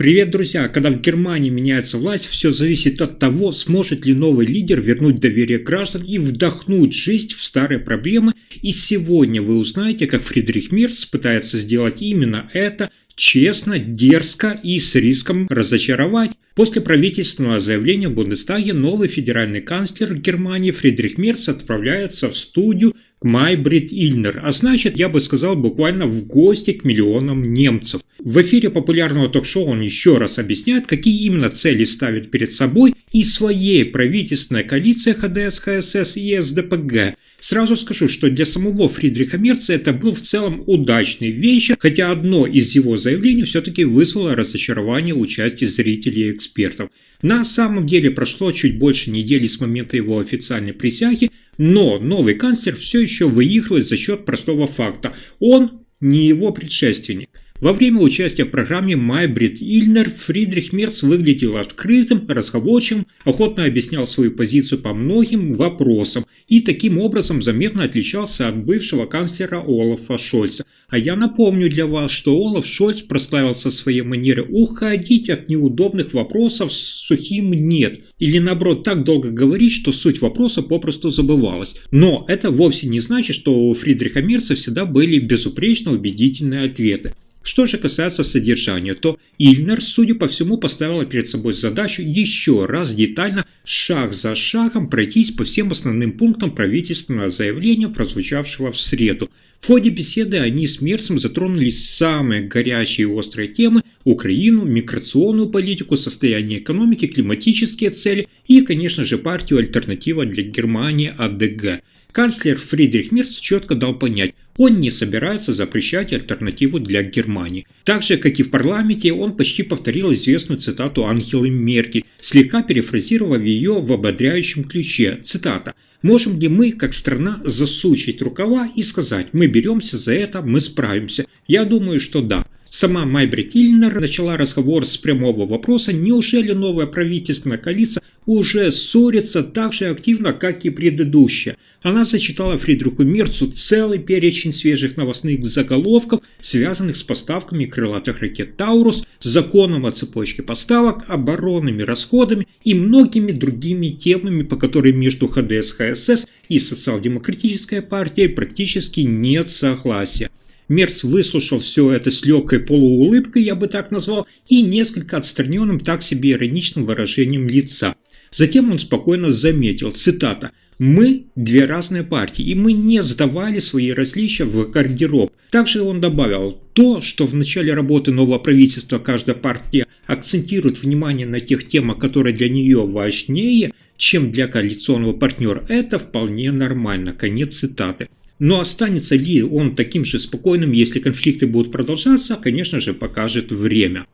Привет, друзья! Когда в Германии меняется власть, все зависит от того, сможет ли новый лидер вернуть доверие граждан и вдохнуть жизнь в старые проблемы. И сегодня вы узнаете, как Фридрих Мерц пытается сделать именно это честно, дерзко и с риском разочаровать. После правительственного заявления в Бундестаге новый федеральный канцлер Германии Фридрих Мерц отправляется в студию к Май-Брит Ильнер, а значит, я бы сказал, буквально в гости к миллионам немцев. В эфире популярного ток-шоу он еще раз объясняет, какие именно цели ставит перед собой и своей правительственной коалицией ХДС, ХСС и СДПГ. Сразу скажу, что для самого Фридриха Мерца это был в целом удачный вечер, хотя одно из его заявлений все-таки вызвало разочарование у части зрителей и экспертов. На самом деле прошло чуть больше недели с момента его официальной присяги, но новый канцлер все еще выигрывает за счет простого факта – он не его предшественник. Во время участия в программе Май-Брит Ильнер Фридрих Мерц выглядел открытым, разговорчивым, охотно объяснял свою позицию по многим вопросам и таким образом заметно отличался от бывшего канцлера Олафа Шольца. А я напомню для вас, что Олаф Шольц прославился своей манерой уходить от неудобных вопросов с сухим «нет». Или наоборот так долго говорить, что суть вопроса попросту забывалась. Но это вовсе не значит, что у Фридриха Мерца всегда были безупречно убедительные ответы. Что же касается содержания, то Ильнер, судя по всему, поставила перед собой задачу еще раз детально, шаг за шагом пройтись по всем основным пунктам правительственного заявления, прозвучавшего в среду. В ходе беседы они с Мерцем затронули самые горячие и острые темы – Украину, миграционную политику, состояние экономики, климатические цели и, конечно же, партию «Альтернатива для Германии» АДГ. Канцлер Фридрих Мерц четко дал понять, он не собирается запрещать альтернативу для Германии. Так же, как и в парламенте, он почти повторил известную цитату Ангелы Меркель, слегка перефразировав ее в ободряющем ключе. Цитата: «Можем ли мы, как страна, засучить рукава и сказать, мы беремся за это, мы справимся? Я думаю, что да». Сама Май-Брит Ильнер начала разговор с прямого вопроса, неужели новая правительственная коалиция уже ссорится так же активно, как и предыдущая. Она зачитала Фридриху Мерцу целый перечень свежих новостных заголовков, связанных с поставками крылатых ракет «Таурус», законом о цепочке поставок, оборонными расходами и многими другими темами, по которым между ХДС, ХСС и социал-демократической партией практически нет согласия. Мерц выслушал все это с легкой полуулыбкой, я бы так назвал, и несколько отстраненным так себе ироничным выражением лица. Затем он спокойно заметил, цитата: «Мы – две разные партии, и мы не сдавали свои различия в гардероб». Также он добавил, то, что в начале работы нового правительства каждая партия акцентирует внимание на тех темах, которые для нее важнее, чем для коалиционного партнера, это вполне нормально. Конец цитаты. Но останется ли он таким же спокойным, если конфликты будут продолжаться, конечно же, покажет время.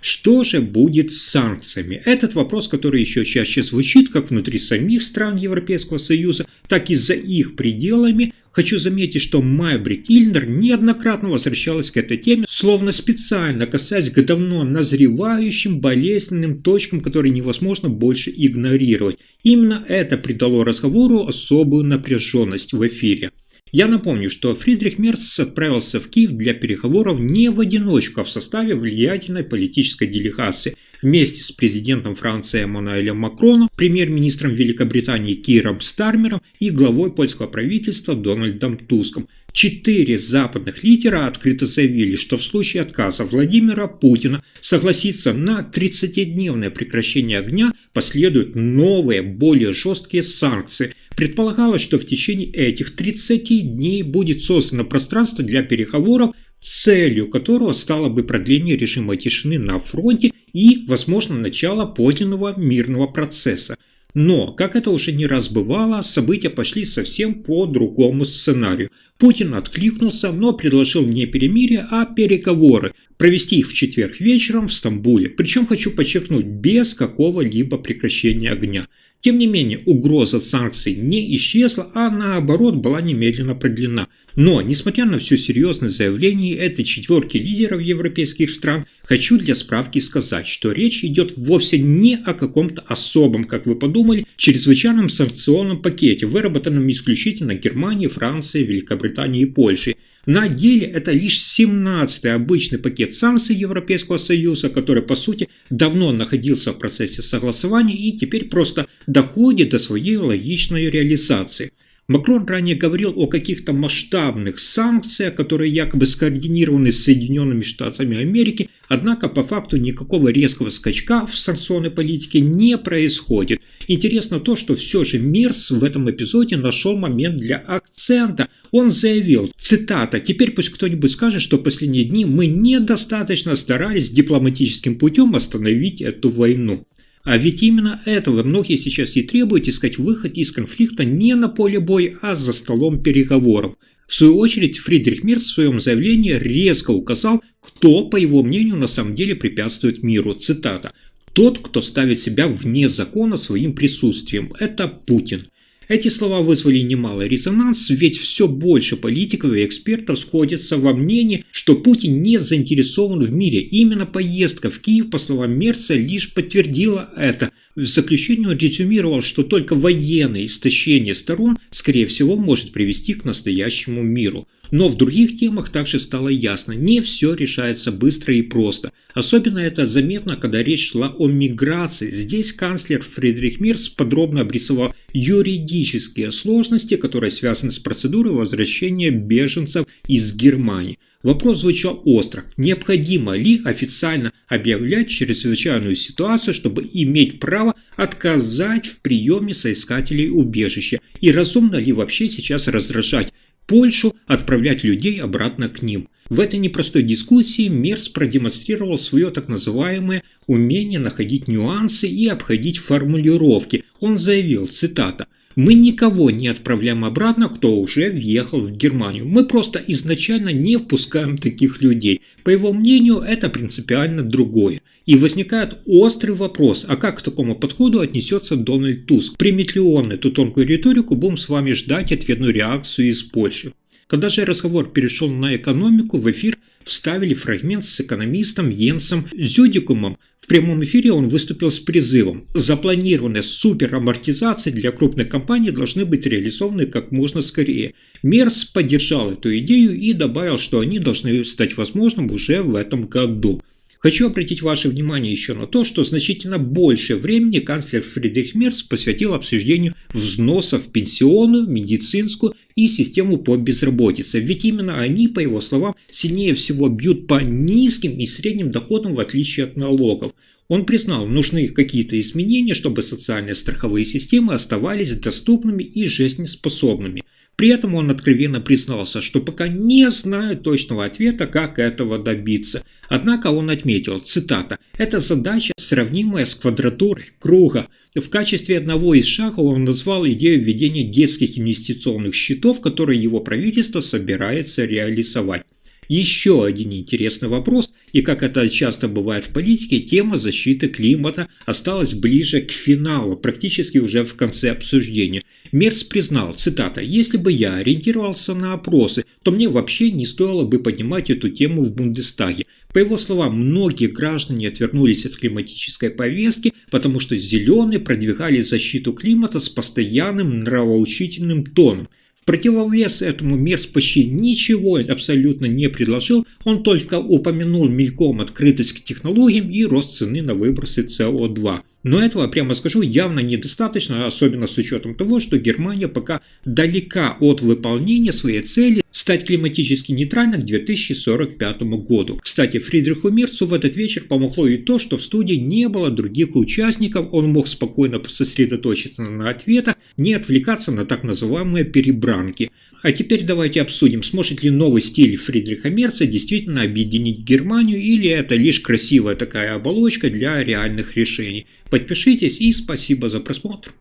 Что же будет с санкциями? Этот вопрос, который еще чаще звучит как внутри самих стран Европейского Союза, так и за их пределами. Хочу заметить, что Май-Брит Ильнер неоднократно возвращалась к этой теме, словно специально касаясь к давно назревающим болезненным точкам, которые невозможно больше игнорировать. Именно это придало разговору особую напряженность в эфире. Я напомню, что Фридрих Мерц отправился в Киев для переговоров не в одиночку, а в составе влиятельной политической делегации вместе с президентом Франции Эммануэлем Макроном, премьер-министром Великобритании Киром Стармером и главой польского правительства Дональдом Туском. 4 западных лидера открыто заявили, что в случае отказа Владимира Путина согласиться на 30-дневное прекращение огня последуют новые, более жесткие санкции. Предполагалось, что в течение этих 30 дней будет создано пространство для переговоров, целью которого стало бы продление режима тишины на фронте и, возможно, начало подлинного мирного процесса. Но, как это уже не раз бывало, события пошли совсем по другому сценарию. Путин откликнулся, но предложил не перемирие, а переговоры. Провести их в четверг вечером в Стамбуле. Причем, хочу подчеркнуть, без какого-либо прекращения огня. Тем не менее, угроза санкций не исчезла, а наоборот была немедленно продлена. Но, несмотря на всю серьезность заявлений этой четверки лидеров европейских стран, хочу для справки сказать, что речь идет вовсе не о каком-то особом, как вы подумали, чрезвычайном санкционном пакете, выработанном исключительно Германией, Францией, Великобританией и Польшей. На деле это лишь 17-й обычный пакет санкций Европейского Союза, который, по сути, давно находился в процессе согласования и теперь просто доходит до своей логичной реализации. Макрон ранее говорил о каких-то масштабных санкциях, которые якобы скоординированы с Соединенными Штатами Америки, однако по факту никакого резкого скачка в санкционной политике не происходит. Интересно то, что все же Мерц в этом эпизоде нашел момент для акцента. Он заявил, цитата, «Теперь пусть кто-нибудь скажет, что в последние дни мы недостаточно старались дипломатическим путем остановить эту войну». А ведь именно этого многие сейчас и требуют, искать выход из конфликта не на поле боя, а за столом переговоров. В свою очередь, Фридрих Мерц в своем заявлении резко указал, кто, по его мнению, на самом деле препятствует миру. Цитата. «Тот, кто ставит себя вне закона своим присутствием, это Путин». Эти слова вызвали немалый резонанс, ведь все больше политиков и экспертов сходятся во мнении, что Путин не заинтересован в мире. Именно поездка в Киев, по словам Мерца, лишь подтвердила это. В заключение он резюмировал, что только военное истощение сторон, скорее всего, может привести к настоящему миру. Но в других темах также стало ясно, не все решается быстро и просто. Особенно это заметно, когда речь шла о миграции. Здесь канцлер Фридрих Мерц подробно обрисовал юридические сложности, которые связаны с процедурой возвращения беженцев из Германии. Вопрос звучал остро. Необходимо ли официально объявлять чрезвычайную ситуацию, чтобы иметь право отказать в приеме соискателей убежища? И разумно ли вообще сейчас разрешать Польшу отправлять людей обратно к ним? В этой непростой дискуссии Мерц продемонстрировал свое так называемое умение находить нюансы и обходить формулировки. Он заявил, цитата, «Мы никого не отправляем обратно, кто уже въехал в Германию. Мы просто изначально не впускаем таких людей». По его мнению, это принципиально другое. И возникает острый вопрос, а как к такому подходу отнесется Дональд Туск? Примет ли он эту тонкую риторику, будем с вами ждать ответную реакцию из Польши. Когда же разговор перешел на экономику, в эфир вставили фрагмент с экономистом Йенсом Зюдикумом. В прямом эфире он выступил с призывом: запланированные суперамортизации для крупных компаний должны быть реализованы как можно скорее. Мерц поддержал эту идею и добавил, что они должны стать возможным уже в этом году. Хочу обратить ваше внимание еще на то, что значительно больше времени канцлер Фридрих Мерц посвятил обсуждению взносов в пенсионную, медицинскую и систему по безработице. Ведь именно они, по его словам, сильнее всего бьют по низким и средним доходам в отличие от налогов. Он признал, нужны какие-то изменения, чтобы социальные страховые системы оставались доступными и жизнеспособными. При этом он откровенно признался, что пока не знает точного ответа, как этого добиться. Однако он отметил, цитата, «Это задача, сравнимая с квадратурой круга». В качестве одного из шагов он назвал идею введения детских инвестиционных счетов, которые его правительство собирается реализовать. Еще один интересный вопрос, и как это часто бывает в политике, тема защиты климата осталась ближе к финалу, практически уже в конце обсуждения. Мерц признал, цитата, «Если бы я ориентировался на опросы, то мне вообще не стоило бы поднимать эту тему в Бундестаге». По его словам, многие граждане отвернулись от климатической повестки, потому что зеленые продвигали защиту климата с постоянным нравоучительным тоном. В противовес этому Мерц почти ничего абсолютно не предложил, он только упомянул мельком открытость к технологиям и рост цены на выбросы СО2. Но этого, прямо скажу, явно недостаточно, особенно с учетом того, что Германия пока далека от выполнения своей цели стать климатически нейтральной к 2045 году. Кстати, Фридриху Мерцу в этот вечер помогло и то, что в студии не было других участников, он мог спокойно сосредоточиться на ответах, не отвлекаться на так называемые перебранки. А теперь давайте обсудим, сможет ли новый стиль Фридриха Мерца действительно объединить Германию, или это лишь красивая такая оболочка для реальных решений. Подпишитесь и спасибо за просмотр.